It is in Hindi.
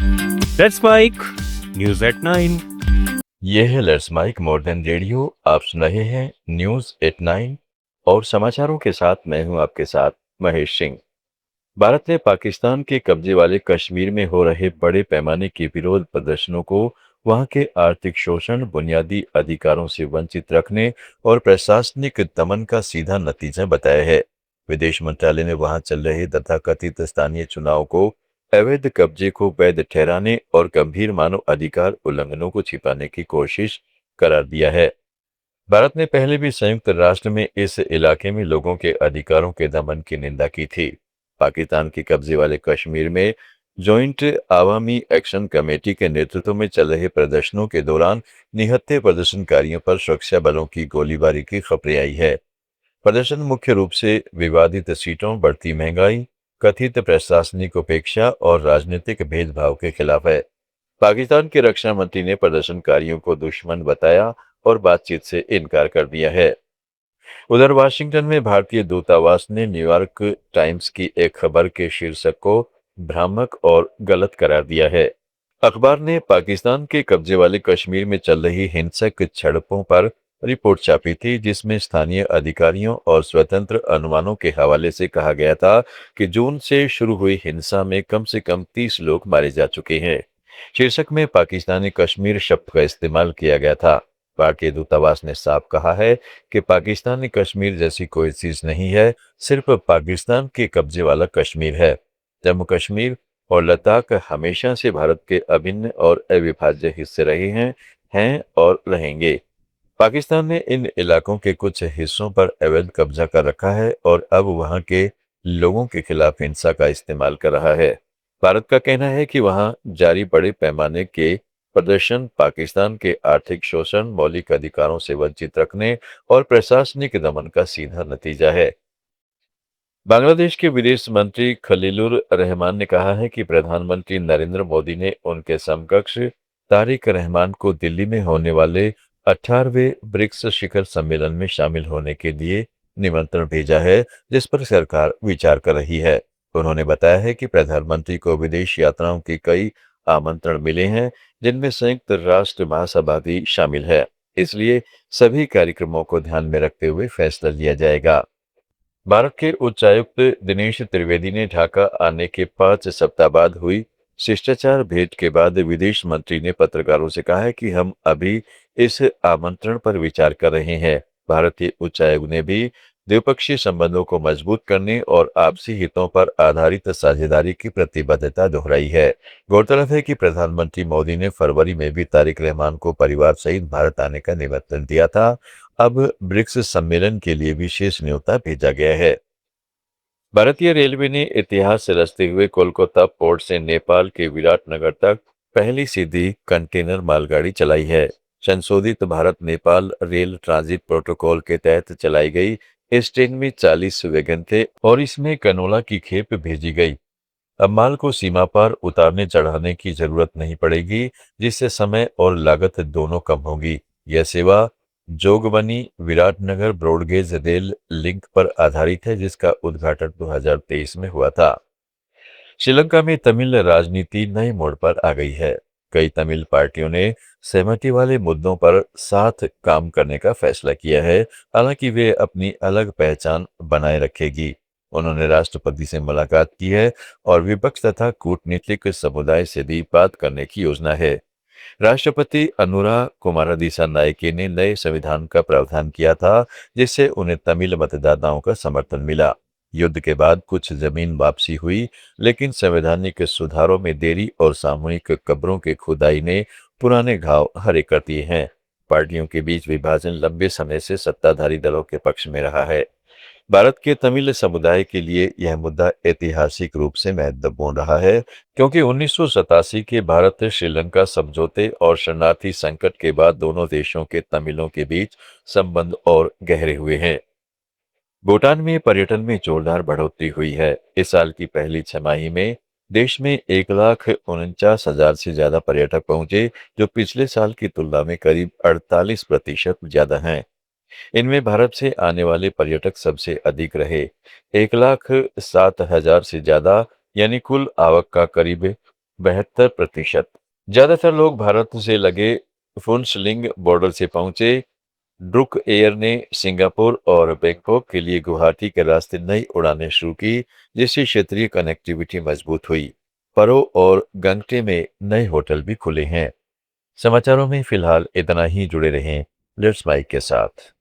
That's Mike. News at 9. ये है let's mike more than radio. आप सुन रहे हैं न्यूज एट 9 और समाचारों के साथ मैं हूं आपके साथ महेश सिंह। भारत ने पाकिस्तान के कब्जे वाले कश्मीर में हो रहे बड़े पैमाने के विरोध प्रदर्शनों को वहां के आर्थिक शोषण, बुनियादी अधिकारों से वंचित रखने और प्रशासनिक दमन का सीधा नतीजा बताया है। विदेश मंत्रालय ने वहां चल रहे तथाकथित स्थानीय चुनाव को अवैध कब्जे को वैध ठहराने और गंभीर मानव अधिकार उल्लंघनों को छिपाने की कोशिश करार दिया है। भारत ने पहले भी संयुक्त राष्ट्र में इस इलाके में लोगों के अधिकारों के दमन की निंदा की थी। पाकिस्तान के कब्जे वाले कश्मीर में जॉइंट आवामी एक्शन कमेटी के नेतृत्व में चल रहे प्रदर्शनों के दौरान निहत्थे प्रदर्शनकारियों पर सुरक्षा बलों की गोलीबारी की खबरें आई है। प्रदर्शन मुख्य रूप से विवादित सीटों, बढ़ती महंगाई, कथित प्रशासनिक उपेक्षा और राजनीतिक भेदभाव के खिलाफ है। पाकिस्तान के रक्षा मंत्री ने प्रदर्शनकारियों को दुश्मन बताया और बातचीत से इनकार कर दिया है। उधर वाशिंगटन में भारतीय दूतावास ने न्यूयॉर्क टाइम्स की एक खबर के शीर्षक को भ्रामक और गलत करार दिया है। अखबार ने पाकिस्तान के कब्जे वाले कश्मीर में चल रही हिंसक झड़पों पर रिपोर्ट छापी थी, जिसमें स्थानीय अधिकारियों और स्वतंत्र अनुमानों के हवाले से कहा गया था कि जून से शुरू हुई हिंसा में कम से कम 30 लोग मारे जा चुके हैं। शीर्षक में पाकिस्तानी कश्मीर शब्द का इस्तेमाल किया गया था। भारतीय दूतावास ने साफ कहा है कि पाकिस्तानी कश्मीर जैसी कोई चीज नहीं है, सिर्फ पाकिस्तान के कब्जे वाला कश्मीर है। जम्मू कश्मीर और लद्दाख हमेशा से भारत के अभिन्न और अविभाज्य हिस्से रहे हैं और रहेंगे। पाकिस्तान ने इन इलाकों के कुछ हिस्सों पर अवैध कब्जा कर रखा है और अब वहां के लोगों के खिलाफ हिंसा का इस्तेमाल कर रहा है। भारत का कहना है कि वहां जारी बड़े पैमाने के प्रदर्शन पाकिस्तान के आर्थिक शोषण, मौलिक अधिकारों से वंचित रखने और प्रशासनिक दमन का सीधा नतीजा है। बांग्लादेश के विदेश मंत्री खलीलुर रहमान ने कहा है कि प्रधानमंत्री नरेंद्र मोदी ने उनके समकक्ष तारिक रहमान को दिल्ली में होने वाले 18वें ब्रिक्स शिखर सम्मेलन में शामिल होने के लिए निमंत्रण भेजा है, जिस पर सरकार विचार कर रही है। उन्होंने बताया है कि प्रधानमंत्री को विदेश यात्राओं के कई आमंत्रण मिले हैं, जिनमें संयुक्त राष्ट्र महासभा भी शामिल है। इसलिए सभी कार्यक्रमों को ध्यान में रखते हुए फैसला लिया जाएगा। भारत के उच्चायुक्त दिनेश त्रिवेदी ने ढाका आने के 5 सप्ताह बाद हुई शिष्टाचार भेंट के बाद विदेश मंत्री ने पत्रकारों से कहा है कि हम अभी इस आमंत्रण पर विचार कर रहे हैं। भारतीय उच्चायोग ने भी द्विपक्षीय संबंधों को मजबूत करने और आपसी हितों पर आधारित साझेदारी की प्रतिबद्धता दोहराई है। गौरतलब है कि प्रधानमंत्री मोदी ने फरवरी में भी तारिक रहमान को परिवार सहित भारत आने का निमंत्रण दिया था। अब ब्रिक्स सम्मेलन के लिए विशेष न्योता भेजा गया है। भारतीय रेलवे ने इतिहास से रचते हुए कोलकाता पोर्ट से नेपाल के विराटनगर तक पहली सीधी कंटेनर मालगाड़ी चलाई है। संशोधित Bharat Nepal rail transit protocol के तहत चलाई गई इस ट्रेन में 40 वैगन थे और इसमें कनोला की खेप भेजी गई। अब माल को सीमा पार उतारने चढ़ाने की जरूरत नहीं पड़ेगी, जिससे समय और लागत दोनों कम होगी। यह सेवा Jogbani Viratnagar broad gauge rail link पर आधारित है, जिसका उद्घाटन 2023 में हुआ था। श्रीलंका में तमिल राजनीति नए मोड़ पर आ गई है। कई तमिल पार्टियों ने सहमति वाले मुद्दों पर साथ काम करने का फैसला किया है, हालांकि वे अपनी अलग पहचान बनाए रखेगी। उन्होंने राष्ट्रपति से मुलाकात की है और विपक्ष तथा कूटनीतिक समुदाय से भी बात करने की योजना है। राष्ट्रपति अनुरा कुमारा दिसानायके ने नए संविधान का प्रावधान किया था, जिससे उन्हें तमिल मतदाताओं का समर्थन मिला। युद्ध के बाद कुछ जमीन वापसी हुई, लेकिन संवैधानिक सुधारों में देरी और सामूहिक कब्रों के खुदाई ने पुराने घाव हरे कर दिए हैं। पार्टियों के बीच विभाजन लंबे समय से सत्ताधारी दलों के पक्ष में रहा है। भारत के तमिल समुदाय के लिए यह मुद्दा ऐतिहासिक रूप से महत्वपूर्ण रहा है, क्योंकि 1987 के भारत श्रीलंका समझौते और शरणार्थी संकट के बाद दोनों देशों के तमिलों के बीच संबंध और गहरे हुए हैं। भूटान में पर्यटन में जोरदार बढ़ोतरी हुई है। इस साल की पहली छमाही में देश में 1,49,000 से ज्यादा पर्यटक पहुंचे, जो पिछले साल की तुलना में करीब 48% ज्यादा हैं। इनमें भारत से आने वाले पर्यटक सबसे अधिक रहे। 1,07,000 से ज्यादा, यानी कुल आवक का करीब 72%। ज्यादातर लोग भारत से लगे फुनसलिंग बॉर्डर से पहुंचे। ड्रुक एयर ने सिंगापुर और बैंकॉक के लिए गुवाहाटी के रास्ते नई उड़ानें शुरू की, जिससे क्षेत्रीय कनेक्टिविटी मजबूत हुई। परो और गंगटे में नए होटल भी खुले हैं। समाचारों में फिलहाल इतना ही। जुड़े रहें लेट्स माइक के साथ।